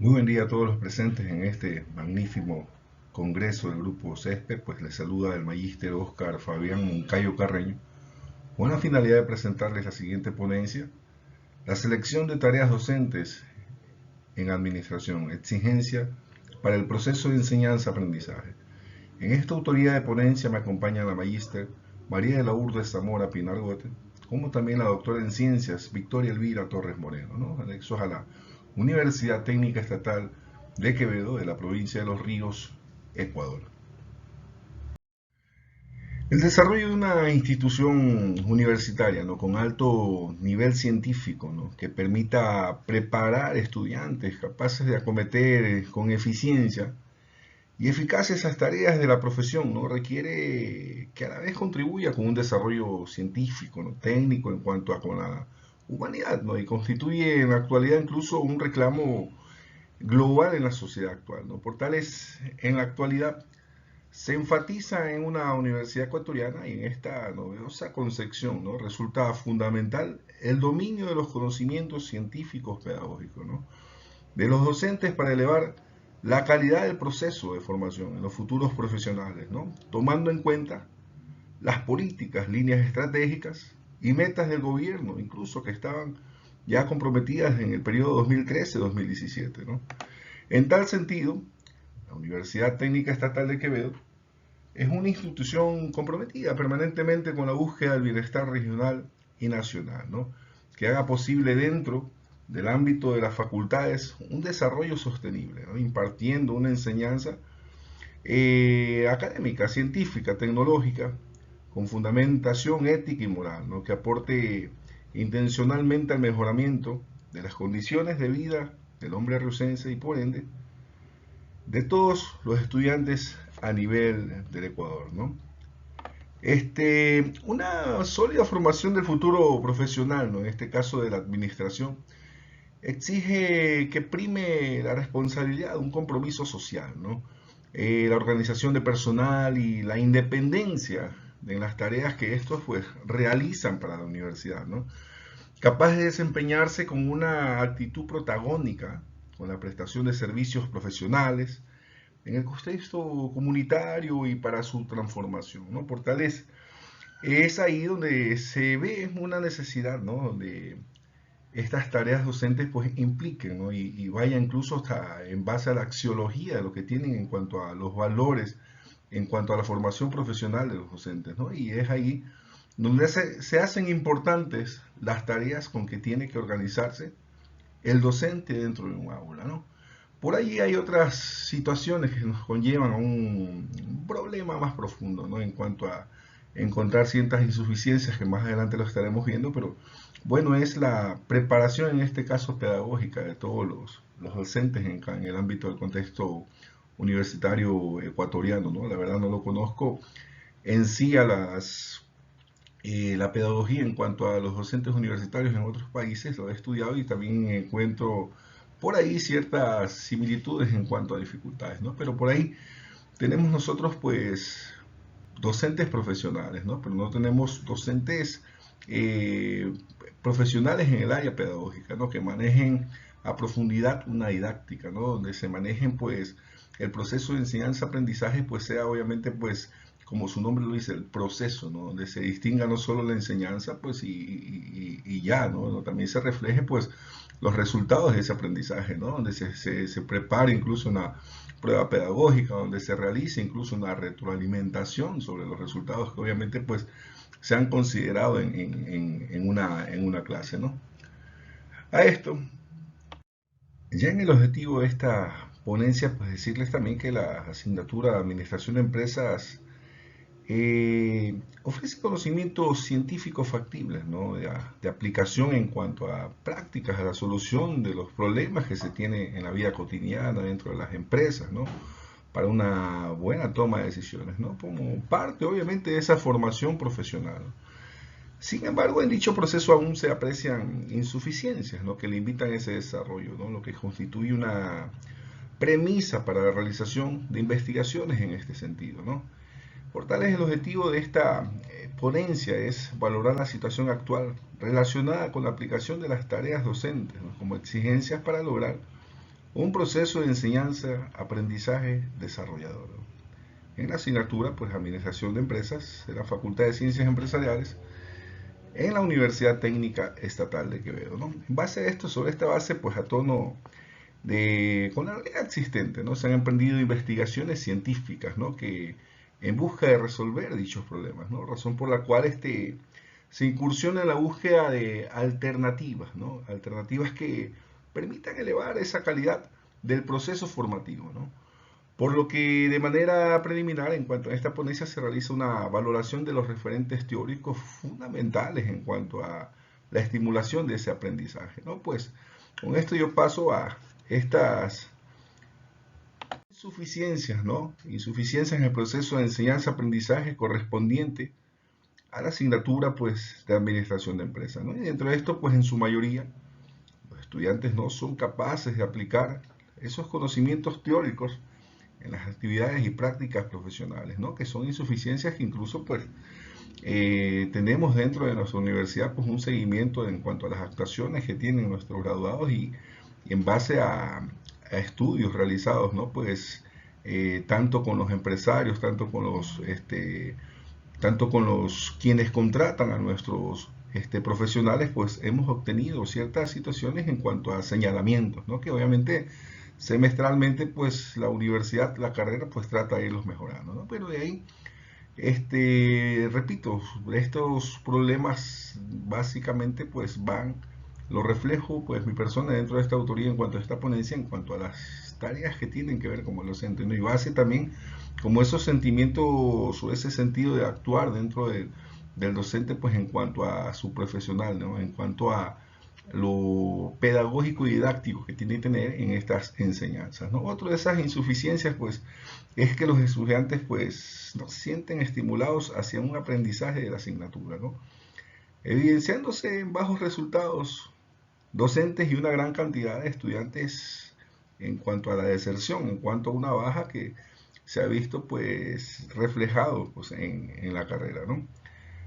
Muy buen día a todos los presentes en este magnífico congreso del Grupo CESPE, pues les saluda el magíster Óscar Fabián Moncayo Carreño, con la finalidad de presentarles la siguiente ponencia: la selección de tareas docentes en administración, exigencia para el proceso de enseñanza-aprendizaje. En esta autoría de ponencia me acompaña la magíster María de la Lourdes Zamora Pinargote, como también la doctora en ciencias Victoria Elvira Torres Moreno, ¿no? Anexos a la Universidad Técnica Estatal de Quevedo, de la provincia de Los Ríos, Ecuador. El desarrollo de una institución universitaria, ¿no?, con alto nivel científico, ¿no?, que permita preparar estudiantes capaces de acometer con eficiencia y eficacia esas tareas de la profesión, ¿no?, requiere que a la vez contribuya con un desarrollo científico, ¿no?, técnico en cuanto a con la humanidad, ¿no?, y constituye en la actualidad incluso un reclamo global en la sociedad actual, ¿no? Por tales, en la actualidad se enfatiza en una universidad ecuatoriana, y en esta novedosa concepción, ¿no?, resulta fundamental el dominio de los conocimientos científicos pedagógicos, ¿no?, de los docentes para elevar la calidad del proceso de formación en los futuros profesionales, ¿no?, tomando en cuenta las políticas, líneas estratégicas y metas del gobierno, incluso que estaban ya comprometidas en el periodo 2013-2017, ¿no? En tal sentido, la Universidad Técnica Estatal de Quevedo es una institución comprometida permanentemente con la búsqueda del bienestar regional y nacional, ¿no?, que haga posible dentro del ámbito de las facultades un desarrollo sostenible, ¿no?, impartiendo una enseñanza académica, científica, tecnológica, con fundamentación ética y moral, ¿no?, que aporte intencionalmente al mejoramiento de las condiciones de vida del hombre riocense y por ende de todos los estudiantes a nivel del Ecuador, ¿no? Una sólida formación del futuro profesional, ¿no?, en este caso de la administración, exige que prime la responsabilidad, un compromiso social, ¿no? La organización de personal y la independencia en las tareas que estos pues realizan para la universidad, ¿no? Capaz de desempeñarse con una actitud protagónica, con la prestación de servicios profesionales, en el contexto comunitario y para su transformación, ¿no? Por tal es ahí donde se ve una necesidad, ¿no?, donde estas tareas docentes pues impliquen, ¿no?, y vaya incluso hasta en base a la axiología de lo que tienen en cuanto a los valores, en cuanto a la formación profesional de los docentes, ¿no? Y es ahí donde se hacen importantes las tareas con que tiene que organizarse el docente dentro de un aula, ¿no? Por ahí hay otras situaciones que nos conllevan a un problema más profundo, ¿no?, en cuanto a encontrar ciertas insuficiencias que más adelante lo estaremos viendo, pero bueno, es la preparación en este caso pedagógica de todos los docentes en el ámbito del contexto universitario ecuatoriano, ¿no? La verdad no lo conozco en sí a la pedagogía en cuanto a los docentes universitarios en otros países, lo he estudiado y también encuentro por ahí ciertas similitudes en cuanto a dificultades, ¿no? Pero por ahí tenemos nosotros pues docentes profesionales, ¿no? Pero no tenemos docentes eh, profesionales en el área pedagógica, ¿no?, que manejen a profundidad una didáctica, ¿no?, donde se manejen pues el proceso de enseñanza-aprendizaje pues sea obviamente pues como su nombre lo dice, el proceso, ¿no?, donde se distinga no solo la enseñanza pues y ya, ¿no?, también se refleje pues los resultados de ese aprendizaje, ¿no?, donde se prepare incluso una prueba pedagógica, donde se realice incluso una retroalimentación sobre los resultados que obviamente pues se han considerado en una clase, ¿no? A esto, ya en el objetivo de esta ponencia, pues decirles también que la asignatura de Administración de Empresas ofrece conocimientos científicos factibles, ¿no?, de aplicación en cuanto a prácticas, a la solución de los problemas que se tienen en la vida cotidiana dentro de las empresas, ¿no?, para una buena toma de decisiones, ¿no?, como parte obviamente de esa formación profesional. Sin embargo, en dicho proceso aún se aprecian insuficiencias, ¿no?, que limitan ese desarrollo, ¿no?, lo que constituye una premisa para la realización de investigaciones en este sentido, ¿no? Por tal es el objetivo de esta ponencia es valorar la situación actual relacionada con la aplicación de las tareas docentes, ¿no?, como exigencias para lograr un proceso de enseñanza, aprendizaje, desarrollador. En la asignatura, pues, Administración de Empresas, de la Facultad de Ciencias Empresariales, en la Universidad Técnica Estatal de Quevedo, ¿no? En base a esto, sobre esta base, pues, a tono con la realidad existente, ¿no? Se han emprendido investigaciones científicas, ¿no? Que en busca de resolver dichos problemas, ¿no? Razón por la cual se incursiona en la búsqueda de alternativas, ¿no? Alternativas que permitan elevar esa calidad del proceso formativo, ¿no? Por lo que de manera preliminar, en cuanto a esta ponencia, se realiza una valoración de los referentes teóricos fundamentales en cuanto a la estimulación de ese aprendizaje, ¿no? Pues con esto yo paso a estas insuficiencias, ¿no? Insuficiencias en el proceso de enseñanza-aprendizaje correspondiente a la asignatura, pues, de administración de empresas, ¿no? Y dentro de esto, pues, en su mayoría, los estudiantes no son capaces de aplicar esos conocimientos teóricos en las actividades y prácticas profesionales, ¿no? Que son insuficiencias que incluso, pues, tenemos dentro de nuestra universidad, pues, un seguimiento en cuanto a las actuaciones que tienen nuestros graduados y en base a estudios realizados, ¿no? Pues, tanto con los empresarios, tanto con los quienes contratan a nuestros profesionales, pues hemos obtenido ciertas situaciones en cuanto a señalamientos, ¿no? Que obviamente semestralmente, pues la universidad, la carrera, pues trata de irlos mejorando, ¿no? Pero de ahí, repito, estos problemas básicamente pues lo reflejo pues mi persona dentro de esta autoría en cuanto a esta ponencia, en cuanto a las tareas que tienen que ver como el docente, ¿no? Y base también como esos sentimientos o ese sentido de actuar dentro del docente pues en cuanto a su profesional, ¿no? En cuanto a lo pedagógico y didáctico que tiene que tener en estas enseñanzas, ¿no? Otra de esas insuficiencias pues es que los estudiantes pues no se sienten estimulados hacia un aprendizaje de la asignatura, ¿no? Evidenciándose en bajos resultados docentes y una gran cantidad de estudiantes en cuanto a la deserción, en cuanto a una baja que se ha visto pues reflejado pues, en la carrera, ¿no?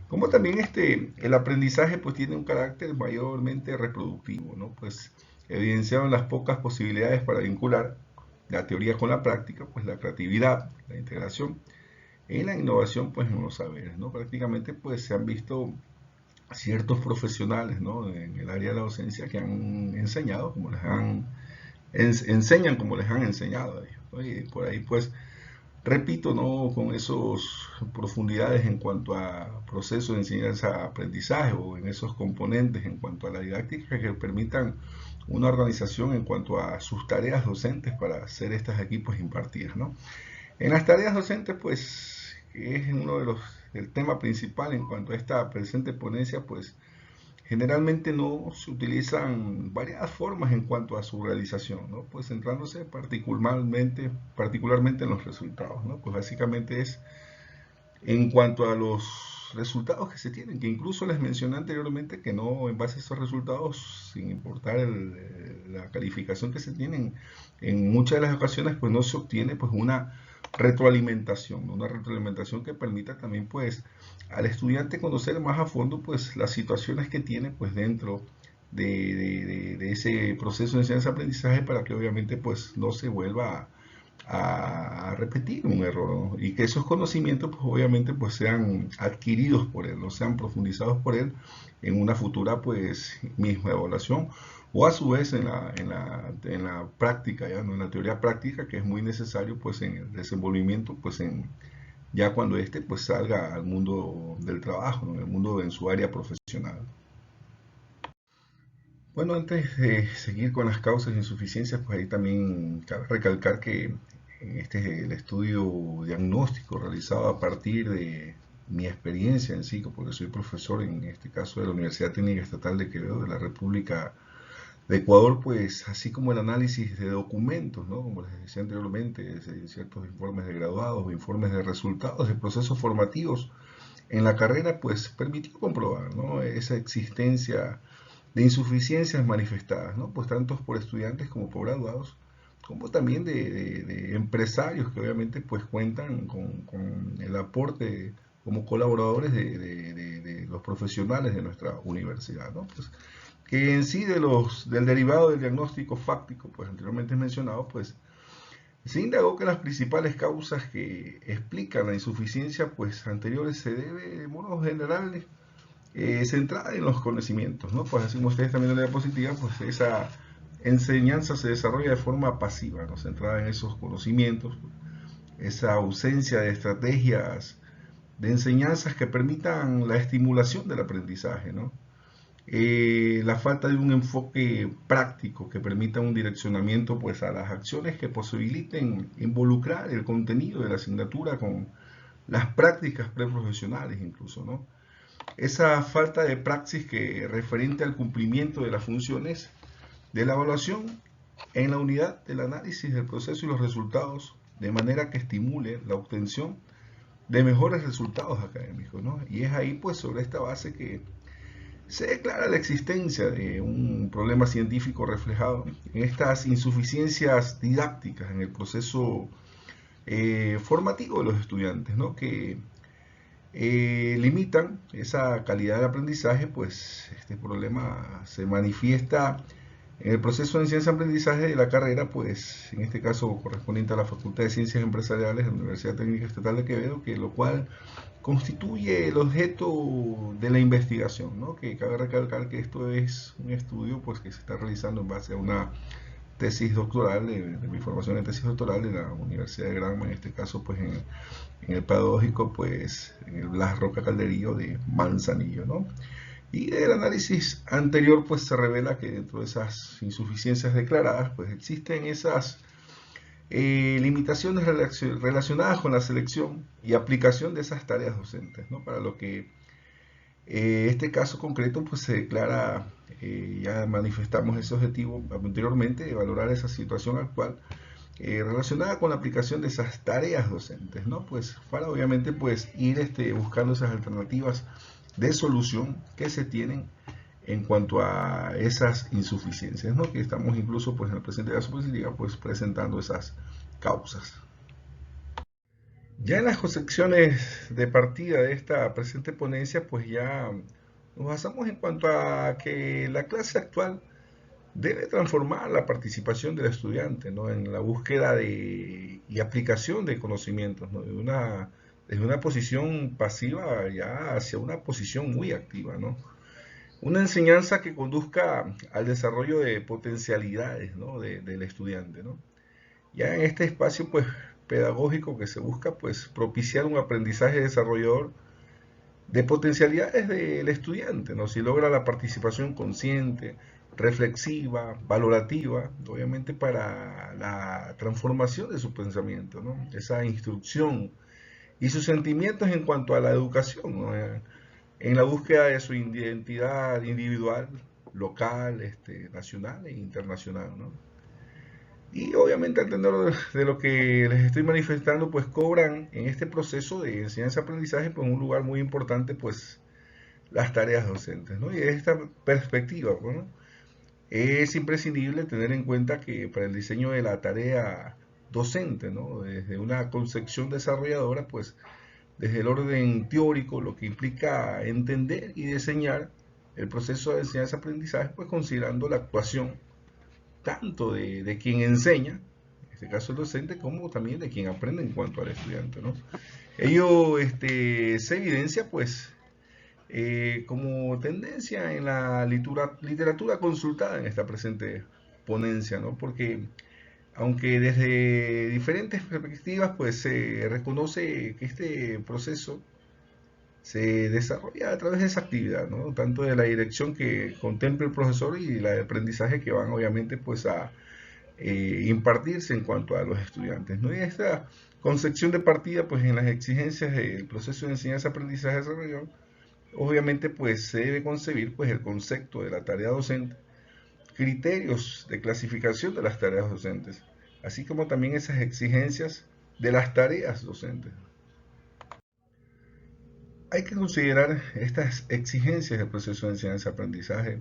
Como también el aprendizaje pues tiene un carácter mayormente reproductivo, ¿no? Pues evidenciado en las pocas posibilidades para vincular la teoría con la práctica, pues la creatividad, la integración, en la innovación pues en los saberes, ¿no? Prácticamente pues se han visto ciertos profesionales, ¿no? En el área de la docencia que han enseñado como enseñan como les han enseñado a ellos, ¿no? Y por ahí pues repito, ¿no? Con esas profundidades en cuanto a procesos de enseñanza-aprendizaje o en esos componentes en cuanto a la didáctica que permitan una organización en cuanto a sus tareas docentes para hacer estos equipos impartidas, ¿no? En las tareas docentes, pues, que es uno de el tema principal en cuanto a esta presente ponencia, pues, generalmente no se utilizan varias formas en cuanto a su realización, ¿no? Pues centrándose particularmente en los resultados, ¿no? Pues básicamente es en cuanto a los resultados que se tienen, que incluso les mencioné anteriormente que no, en base a esos resultados, sin importar la calificación que se tienen, en muchas de las ocasiones pues no se obtiene pues una retroalimentación que permita también pues al estudiante conocer más a fondo pues las situaciones que tiene pues dentro de ese proceso de enseñanza-aprendizaje para que obviamente pues no se vuelva a repetir un error, ¿no? Y que esos conocimientos pues obviamente pues sean adquiridos por él, no sean profundizados por él en una futura pues misma evaluación o a su vez en la práctica, ¿ya? ¿No? En la teoría práctica que es muy necesario pues en el desenvolvimiento pues ya cuando pues salga al mundo del trabajo, ¿no? En el mundo en su área profesional. Bueno, antes de seguir con las causas de insuficiencias, pues ahí también cabe recalcar que este es el estudio diagnóstico realizado a partir de mi experiencia en sí, porque soy profesor en este caso de la Universidad Técnica Estatal de Quevedo, de la República de Ecuador, pues así como el análisis de documentos, ¿no? Como les decía anteriormente, de ciertos informes de graduados o informes de resultados de procesos formativos en la carrera, pues permitió comprobar, ¿no? Esa existencia de insuficiencias manifestadas, ¿no? Pues tanto por estudiantes como por graduados, como también de empresarios que obviamente pues cuentan con el aporte como colaboradores de los profesionales de nuestra universidad, ¿no? Pues que en sí del derivado del diagnóstico fáctico, pues anteriormente mencionado, pues se indagó que las principales causas que explican la insuficiencia pues anteriores se debe de modo general centrada en los conocimientos, ¿no? Pues así como ustedes también en la diapositiva, pues esa enseñanza se desarrolla de forma pasiva, ¿no? Centrada en esos conocimientos, esa ausencia de estrategias de enseñanzas que permitan la estimulación del aprendizaje, ¿no? La falta de un enfoque práctico que permita un direccionamiento pues a las acciones que posibiliten involucrar el contenido de la asignatura con las prácticas preprofesionales incluso, ¿no? Esa falta de praxis que referente al cumplimiento de las funciones de la evaluación en la unidad del análisis del proceso y los resultados, de manera que estimule la obtención de mejores resultados académicos, ¿no? Y es ahí pues sobre esta base que se declara la existencia de un problema científico reflejado en estas insuficiencias didácticas en el proceso formativo de los estudiantes, ¿no? Que limitan esa calidad de aprendizaje, pues este problema se manifiesta en el proceso de enseñanza-aprendizaje de la carrera, pues en este caso correspondiente a la Facultad de Ciencias Empresariales de la Universidad Técnica Estatal de Quevedo, que lo cual constituye el objeto de la investigación, ¿no? Que cabe recalcar que esto es un estudio pues, que se está realizando en base a una tesis doctoral, de mi formación en tesis doctoral en la Universidad de Granma, en este caso pues en el pedagógico, pues en el Blas Roca Calderillo de Manzanillo, ¿no? Y del análisis anterior pues se revela que dentro de esas insuficiencias declaradas pues existen esas limitaciones relacionadas con la selección y aplicación de esas tareas docentes, ¿no? Para lo que este caso concreto pues se declara, ya manifestamos ese objetivo anteriormente, de valorar esa situación actual relacionada con la aplicación de esas tareas docentes, ¿no? Pues para obviamente pues ir buscando esas alternativas de solución que se tienen en cuanto a esas insuficiencias, ¿no? Que estamos incluso pues en el presente caso pues presentando esas causas. Ya en las concepciones de partida de esta presente ponencia, pues ya nos basamos en cuanto a que la clase actual debe transformar la participación del estudiante, ¿no? En la búsqueda y aplicación de conocimientos, ¿no? Desde una posición pasiva ya hacia una posición muy activa, ¿no? Una enseñanza que conduzca al desarrollo de potencialidades, ¿no? Del estudiante, ¿no? Ya en este espacio pues pedagógico que se busca pues propiciar un aprendizaje desarrollador de potencialidades del estudiante, ¿no? Si logra la participación consciente, reflexiva, valorativa, obviamente para la transformación de su pensamiento, ¿no? Esa instrucción y sus sentimientos en cuanto a la educación, ¿no? En la búsqueda de su identidad individual, local, nacional e internacional, ¿no? Y obviamente al tener de lo que les estoy manifestando, pues cobran en este proceso de enseñanza-aprendizaje pues un lugar muy importante, pues las tareas docentes, ¿no? Y desde esta perspectiva, bueno, es imprescindible tener en cuenta que para el diseño de la tarea docente, ¿no? Desde una concepción desarrolladora, pues desde el orden teórico, lo que implica entender y diseñar el proceso de enseñanza-aprendizaje, pues considerando la actuación tanto de quien enseña, en este caso el docente, como también de quien aprende en cuanto al estudiante, ¿no? Ello se evidencia, pues, como tendencia en la literatura consultada en esta presente ponencia, ¿no? Porque aunque desde diferentes perspectivas, pues se reconoce que este proceso se desarrolla a través de esa actividad, ¿no? Tanto de la dirección que contempla el profesor y la de aprendizaje que van obviamente pues a impartirse en cuanto a los estudiantes, ¿no? Y esta concepción de partida pues en las exigencias del proceso de enseñanza-aprendizaje desarrollado, obviamente pues se debe concebir pues el concepto de la tarea docente, criterios de clasificación de las tareas docentes, así como también esas exigencias de las tareas docentes. Hay que considerar estas exigencias del proceso de enseñanza-aprendizaje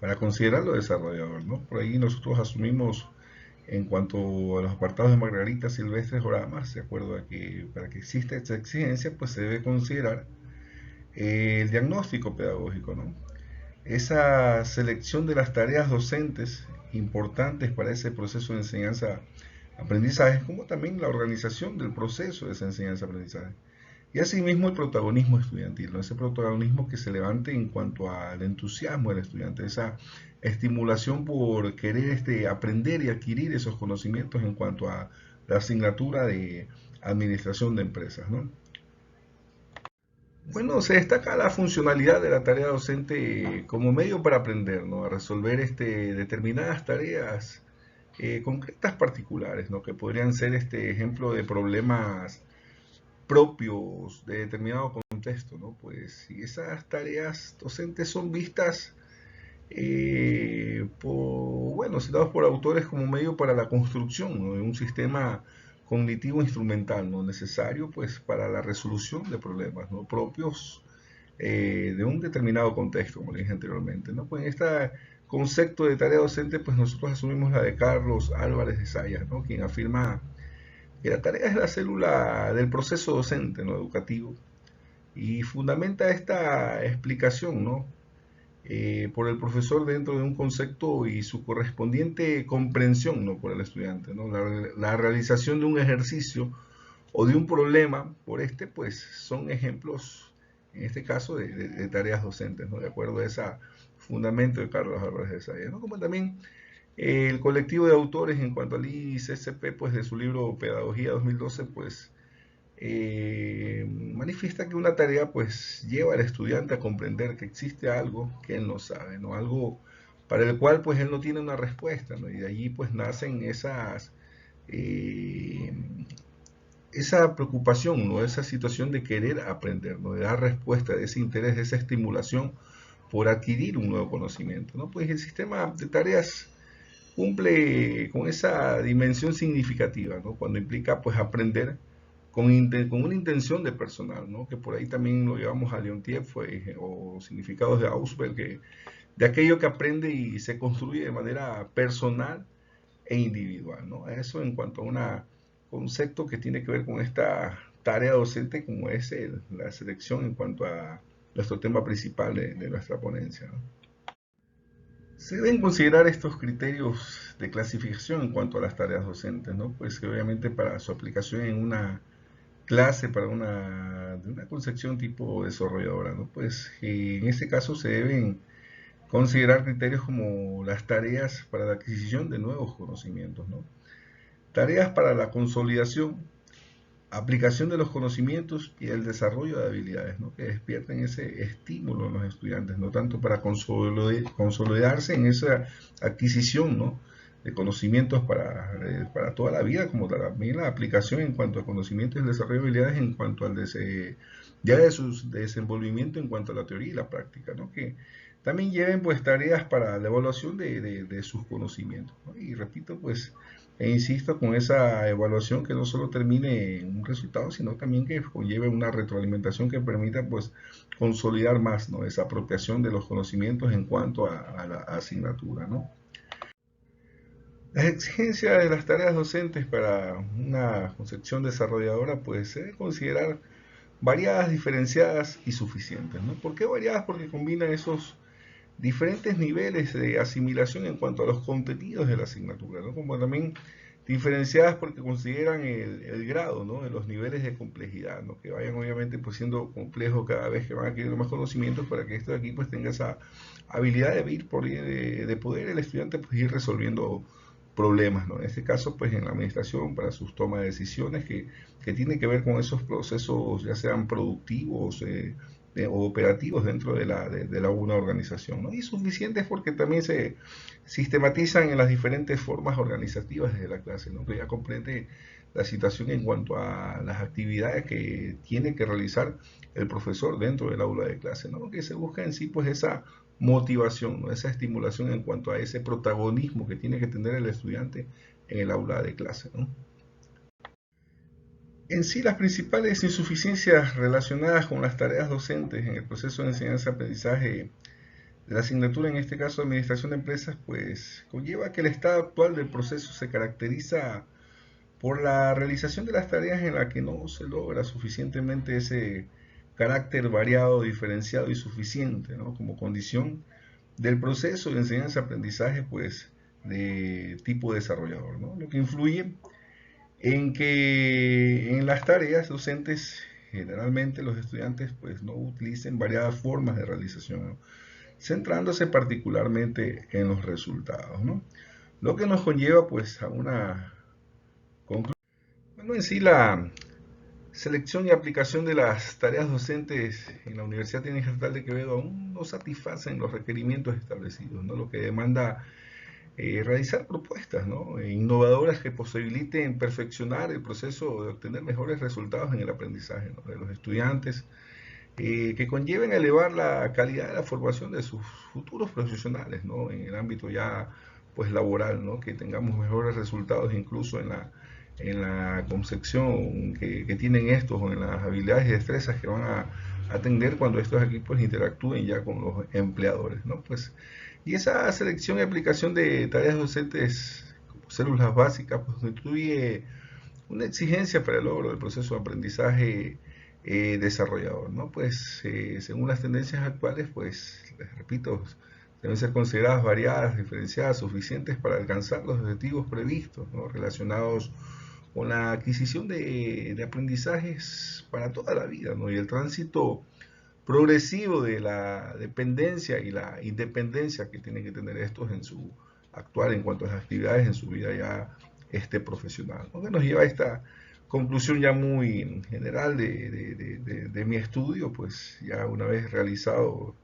para considerarlo desarrollador, ¿no? Por ahí nosotros asumimos en cuanto a los apartados de Margarita Silvestre Joramas, de acuerdo a que para que exista esta exigencia, pues se debe considerar el diagnóstico pedagógico, ¿no? esa selección de las tareas docentes importantes para ese proceso de enseñanza-aprendizaje, como también la organización del proceso de esa enseñanza-aprendizaje. Y asimismo el protagonismo estudiantil, ¿no? Ese protagonismo que se levante en cuanto al entusiasmo del estudiante, esa estimulación por querer aprender y adquirir esos conocimientos en cuanto a la asignatura de administración de empresas, ¿no? Bueno, se destaca la funcionalidad de la tarea docente como medio para aprender, ¿no? A resolver determinadas tareas concretas particulares, ¿no? Que podrían ser este ejemplo de problemas propios de determinado contexto, ¿no? Pues si esas tareas docentes son vistas bueno, citados por autores como medio para la construcción, ¿no? De un sistema cognitivo instrumental, ¿no? Necesario pues para la resolución de problemas, ¿no? Propios de un determinado contexto, como le dije anteriormente, ¿no? Pues en este concepto de tarea docente, pues nosotros asumimos la de Carlos Álvarez de Sayas, ¿no? Quien afirma que la tarea es la célula del proceso docente, ¿no? Educativo, y fundamenta esta explicación, ¿no? Por el profesor dentro de un concepto y su correspondiente comprensión, ¿no? Por el estudiante, ¿no? La realización de un ejercicio o de un problema por pues son ejemplos, en este caso, de tareas docentes, ¿no? De acuerdo a ese fundamento de Carlos Álvarez de Sayas, ¿no? Como también el colectivo de autores en cuanto al ICCP, pues de su libro Pedagogía 2012, pues manifiesta que una tarea pues lleva al estudiante a comprender que existe algo que él no sabe, ¿no? Algo para el cual pues él no tiene una respuesta, ¿no? Y de allí pues nacen eh, esa preocupación, ¿no? Esa situación de querer aprender, ¿no? De dar respuesta, de ese interés, de esa estimulación por adquirir un nuevo conocimiento, ¿no? Pues el sistema de tareas cumple con esa dimensión significativa, ¿no? Cuando implica pues aprender con una intención de personal, ¿no? Que por ahí también lo llevamos a Leontief o significados de Ausberg, de aquello que aprende y se construye de manera personal e individual, ¿no? Eso en cuanto a un concepto que tiene que ver con esta tarea docente como es la selección en cuanto a nuestro tema principal de nuestra ponencia, ¿no? Se deben considerar estos criterios de clasificación en cuanto a las tareas docentes, ¿no? Pues que obviamente para su aplicación en una clase, para de una concepción tipo desarrolladora, ¿no? Pues en este caso se deben considerar criterios como las tareas para la adquisición de nuevos conocimientos, ¿no? Tareas para la consolidación, aplicación de los conocimientos y el desarrollo de habilidades, ¿no? Que despierten ese estímulo en los estudiantes, no tanto para consolidarse en esa adquisición, ¿no? De conocimientos para toda la vida, como también la aplicación en cuanto a conocimientos y el desarrollo de habilidades en cuanto al ya de su desenvolvimiento en cuanto a la teoría y la práctica, ¿no? Que también lleven pues tareas para la evaluación de sus conocimientos, ¿no? Y repito pues e insisto con esa evaluación que no solo termine en un resultado, sino también que conlleve una retroalimentación que permita pues consolidar más, ¿no? Esa apropiación de los conocimientos en cuanto a la asignatura, ¿no? Las exigencias de las tareas docentes para una concepción desarrolladora pues se debe considerar variadas, diferenciadas y suficientes, ¿no? ¿Por qué variadas? Porque combinan esos diferentes niveles de asimilación en cuanto a los contenidos de la asignatura, ¿no? Como también diferenciadas porque consideran el grado, ¿no? De los niveles de complejidad, ¿no? Que vayan obviamente pues siendo complejos cada vez que van adquiriendo más conocimientos para que esto de aquí pues tenga esa habilidad de poder el estudiante pues ir resolviendo problemas, ¿no? En este caso, pues en la administración para sus tomas de decisiones que tiene que ver con esos procesos, ya sean productivos o operativos dentro de una organización, ¿no? Y suficientes porque también se sistematizan en las diferentes formas organizativas desde la clase, ¿no? Que ya comprende la situación en cuanto a las actividades que tiene que realizar el profesor dentro del aula de clase, ¿no? Que se busca en sí pues esa motivación, ¿no? Esa estimulación en cuanto a ese protagonismo que tiene que tener el estudiante en el aula de clase, ¿no? En sí, las principales insuficiencias relacionadas con las tareas docentes en el proceso de enseñanza-aprendizaje de la asignatura, en este caso Administración de Empresas, pues conlleva que el estado actual del proceso se caracteriza por la realización de las tareas en la que no se logra suficientemente ese carácter variado, diferenciado y suficiente, ¿no? Como condición del proceso de enseñanza-aprendizaje, pues, de tipo desarrollador, ¿no? Lo que influye en que en las tareas docentes generalmente los estudiantes pues no utilicen variadas formas de realización, ¿no? Centrándose particularmente en los resultados, ¿no? Lo que nos conlleva pues a una conclusión. Bueno, en sí la selección y aplicación de las tareas docentes en la Universidad Técnica Estatal de Quevedo aún no satisfacen los requerimientos establecidos, ¿no? Lo que demanda realizar propuestas, ¿no? Innovadoras que posibiliten perfeccionar el proceso de obtener mejores resultados en el aprendizaje, ¿no? De los estudiantes, que conlleven a elevar la calidad de la formación de sus futuros profesionales, ¿no? En el ámbito ya pues laboral, ¿no? Que tengamos mejores resultados incluso en la concepción que tienen estos o en las habilidades y destrezas que van a atender cuando estos equipos interactúen ya con los empleadores, ¿no? Pues, y esa selección y aplicación de tareas docentes como células básicas pues, constituye una exigencia para el logro del proceso de aprendizaje desarrollador, ¿no? Pues según las tendencias actuales, pues les repito, deben ser consideradas variadas, diferenciadas, suficientes para alcanzar los objetivos previstos, ¿no? Relacionados con la adquisición de aprendizajes para toda la vida, ¿no? Y el tránsito progresivo de la dependencia y la independencia que tienen que tener estos en su actual en cuanto a las actividades en su vida ya profesional, ¿no? Que nos lleva a esta conclusión ya muy general de mi estudio, pues ya una vez realizado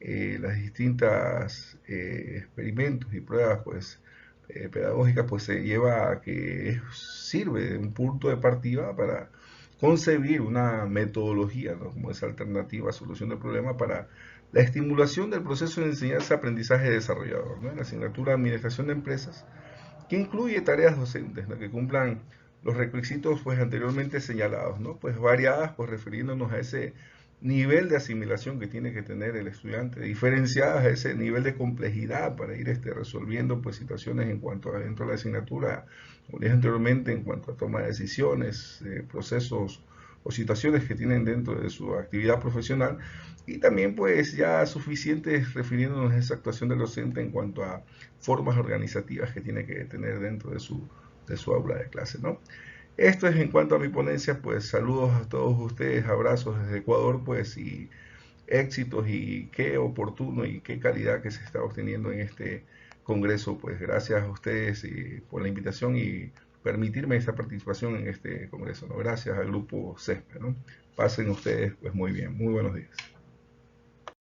las distintas experimentos y pruebas pues pedagógicas, pues se lleva a que sirve de un punto de partida para concebir una metodología, ¿no? Como esa alternativa a solución del problema para la estimulación del proceso de enseñanza-aprendizaje desarrollador, ¿no? En la asignatura de Administración de Empresas, que incluye tareas docentes, ¿no? Que cumplan los requisitos pues anteriormente señalados, ¿no? Pues variadas, pues refiriéndonos a ese nivel de asimilación que tiene que tener el estudiante, diferenciadas a ese nivel de complejidad para ir resolviendo pues situaciones en cuanto a dentro de la asignatura, como dije anteriormente, en cuanto a toma de decisiones, procesos o situaciones que tienen dentro de su actividad profesional, y también pues ya suficientes refiriéndonos a esa actuación del docente en cuanto a formas organizativas que tiene que tener dentro de su aula de clase, ¿no? Esto es en cuanto a mi ponencia, pues saludos a todos ustedes, abrazos desde Ecuador, pues y éxitos y qué oportuno y qué calidad que se está obteniendo en este congreso, pues gracias a ustedes por la invitación y permitirme esta participación en este congreso, ¿no? Gracias al grupo CESPE, ¿no? Pasen ustedes pues muy bien, muy buenos días.